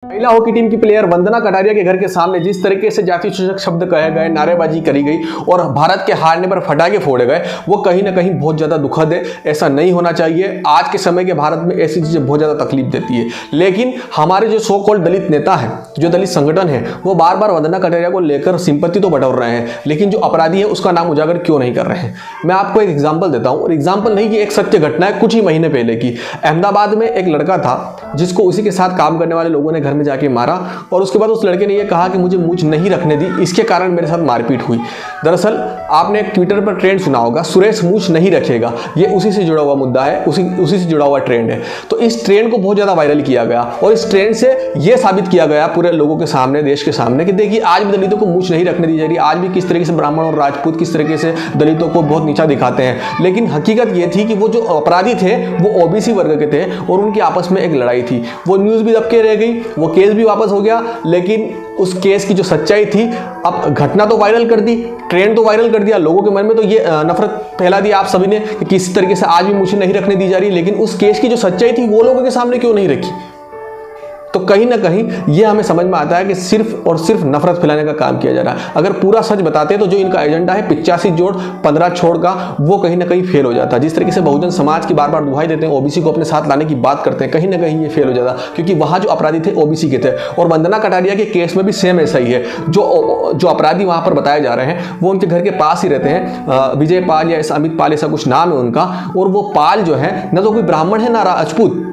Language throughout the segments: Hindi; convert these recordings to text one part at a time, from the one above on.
महिला हॉकी टीम की प्लेयर वंदना कटारिया के घर के सामने जिस तरीके से जाति सूचक शब्द कहे गए, नारेबाजी करी गई और भारत के हारने पर फटाके फोड़े गए, वो कहीं ना कहीं बहुत ज़्यादा दुखद है। ऐसा नहीं होना चाहिए। आज के समय के भारत में ऐसी चीज़ें बहुत ज़्यादा तकलीफ देती है। लेकिन हमारे जो सो कॉल्ड दलित नेता हैं, जो दलित संगठन है, वो बार बार वंदना कटारिया को लेकर सिंपत्ति तो बटोर रहे हैं, लेकिन जो अपराधी है उसका नाम उजागर क्यों नहीं कर रहे हैं। मैं आपको एक एग्जाम्पल देता हूँ, और एग्जाम्पल नहीं कि एक सत्य घटना है कुछ ही महीने पहले की। अहमदाबाद में एक लड़का था जिसको उसी के साथ काम करने वाले लोगों ने घर में जाके मारा, और उसके बाद उस लड़के ने यह कहा कि मुझे मूंछ नहीं रखने दी, इसके कारण मेरे साथ मारपीट हुई। दरअसल आपने ट्विटर पर ट्रेंड सुना होगा, सुरेश मूंछ नहीं रखेगा, ये उसी से जुड़ा हुआ मुद्दा है, उसी से जुड़ा हुआ ट्रेंड है। तो इस ट्रेंड को बहुत ज़्यादा वायरल किया गया और इस ट्रेंड से यह साबित किया गया पूरे लोगों के सामने, देश के सामने, कि देखिए आज भी दलितों को मूंछ नहीं रखने दी जा रही। आज भी किस तरीके से ब्राह्मण और राजपूत किस तरीके से दलितों को बहुत नीचा दिखाते हैं। लेकिन हकीकत ये थी कि वो जो अपराधी थे वो ओबीसी वर्ग के थे और उनकी आपस में एक लड़ाई थी। वो न्यूज़ भी दबके रह गई, वो केस भी वापस हो गया, लेकिन उस केस की जो सच्चाई थी, अब घटना तो वायरल कर दी, ट्रेंड तो वायरल कर दिया, लोगों के मन में तो ये नफरत फैला दी आप सभी ने कि किस तरीके से आज भी मुझे नहीं रखने दी जा रही। लेकिन उस केस की जो सच्चाई थी वो लोगों के सामने क्यों नहीं रखी। तो कहीं ना कहीं ये हमें समझ में आता है कि सिर्फ और सिर्फ नफरत फैलाने का काम किया जा रहा है। अगर पूरा सच बताते तो जो इनका एजेंडा है 85 जोड़ 15 छोड़ का, वो कहीं ना कहीं फेल हो जाता। जिस तरीके से बहुजन समाज की बार बार दुहाई देते हैं, ओबीसी को अपने साथ लाने की बात करते हैं, कहीं ना कहीं ये फेल हो जाता, क्योंकि वहाँ जो अपराधी थे ओबीसी के थे। और वंदना कटारिया के केस में भी सेम ऐसा ही है। जो अपराधी वहाँ पर बताए जा रहे हैं वो उनके घर के पास ही रहते हैं, विजय पाल या अमित पाल ऐसा कुछ नाम है उनका। और वो पाल जो है ना तो कोई ब्राह्मण है ना राजपूत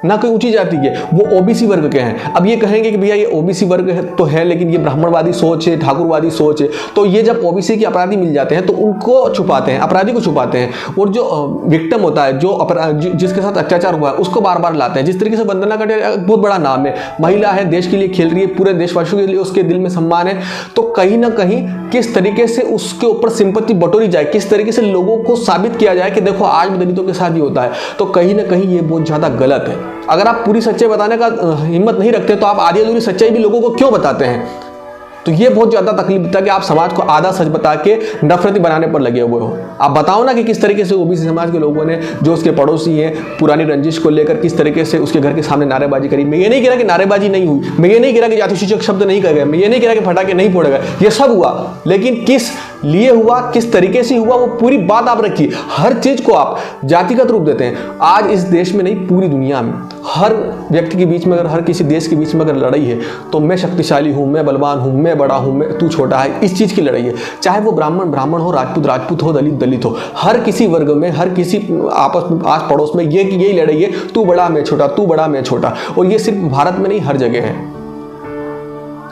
ना कोई ऊंची जाति के, वो ओबीसी वर्ग के हैं। अब ये कहेंगे कि भैया ये ओबीसी वर्ग है तो है, लेकिन ये ब्राह्मणवादी सोच है, ठाकुरवादी सोच है। तो ये जब ओबीसी के अपराधी मिल जाते हैं तो उनको छुपाते हैं, अपराधी को छुपाते हैं, और जो विक्टिम होता है, जो जिसके साथ अत्याचार हुआ है, उसको बार बार लाते हैं। जिस तरीके से वंदना कटारिया बहुत बड़ा नाम है, महिला है, देश के लिए खेल रही है, पूरे देशवासियों के लिए उसके दिल में सम्मान है। तो कहीं ना कहीं किस तरीके से उसके ऊपर सिंपत्ति बटोरी जाए, किस तरीके से लोगों को साबित किया जाए कि देखो आज भी दलितों के साथ ही होता है, तो कहीं ना कहीं ये बहुत ज़्यादा गलत है। अगर आप पूरी सच्चाई बताने का हिम्मत नहीं रखते तो आप आधी अधूरी सच्चाई भी लोगों को क्यों बताते हैं। तो ये बहुत ज़्यादा तकलीफ देता है कि आप समाज को आधा सच बता के नफरती बनाने पर लगे हुए हो। आप बताओ ना कि किस तरीके से ओबीसी समाज के लोगों ने, जो उसके पड़ोसी हैं, पुरानी रंजिश को लेकर किस तरीके से उसके घर के सामने नारेबाजी करी। मैं ये नहीं कह रहा कि नारेबाजी नहीं हुई, मैं ये नहीं कह रहा कि जाति सूचक शब्द नहीं कहे गए, मैं ये नहीं कह रहा कि फटाके नहीं फोड़े गए, ये सब हुआ, लेकिन किस लिए हुआ, किस तरीके से हुआ, वो पूरी बात आप रखिए। हर चीज को आप जातिगत रूप देते हैं। आज इस देश में नहीं, पूरी दुनिया में हर व्यक्ति के बीच में, अगर हर किसी देश के बीच में अगर लड़ाई है तो मैं शक्तिशाली हूं, मैं बलवान हूं, मैं बड़ा हूं, मैं तू छोटा है, इस चीज की लड़ाई है। चाहे वो ब्राह्मण हो, राजपूत हो, दलित हो, हर किसी वर्ग में, हर किसी आपस में, आस पड़ोस में यही लड़ाई है, तू बड़ा मैं छोटा, तू बड़ा मैं छोटा। और ये सिर्फ भारत में नहीं, हर जगह है।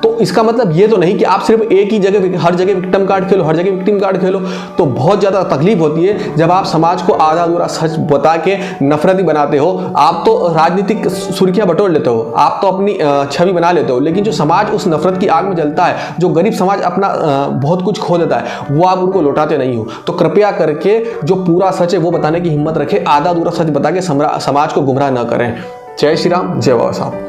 तो इसका मतलब ये तो नहीं कि आप सिर्फ एक ही जगह, हर जगह विक्टिम कार्ड खेलो, हर जगह विक्टिम कार्ड खेलो। तो बहुत ज़्यादा तकलीफ होती है जब आप समाज को आधा अधूरा सच बता के नफरती बनाते हो। आप तो राजनीतिक सुर्खियां बटोर लेते हो, आप तो अपनी छवि बना लेते हो, लेकिन जो समाज उस नफरत की आग में जलता है, जो गरीब समाज अपना बहुत कुछ खो देता है, वो आप उनको लौटाते नहीं हो। तो कृपया करके जो पूरा सच है वो बताने की हिम्मत रखें, आधा अधूरा सच बता के समाज को गुमराह न करें। जय श्री राम, जय बाबा साहब।